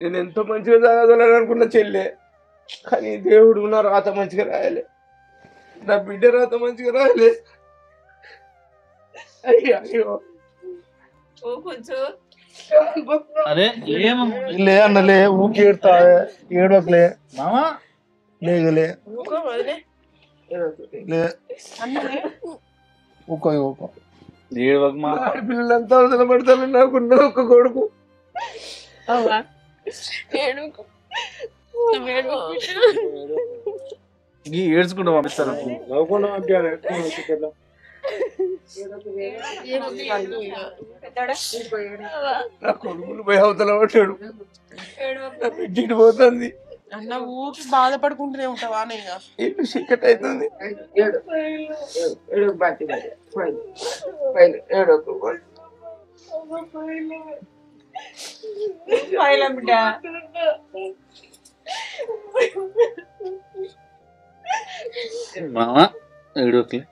నేను ఎంతో మంచిగా చదవాలని అనుకున్న చెల్లె, కానీ దేవుడు నా రాత మంచిగా రాయలే, నా బిడ్డ రాత మంచిగా రాయలే. అయ్యో అరే లే అన్నలే ఊకి ఏడుతా ఏడవకలే మామా లేదులే లే ఊకో ఊకో ఏడవకు మా పిల్లలంతా అవసరం పడతాను. నాకున్న ఒక్క కొడుకు. ఏడ్చుకుంటూ పంపిస్తారు నా కొడుకులు పోయి అవతల పడ్డాడు, బిడ్డ పోతుంది. అన్న ఊకి బాధపడుకుంటూనే ఉంటావా అన్నయ్య? ఇల్లు చీకటి అవుతుంది. మామా ఏడవకులే.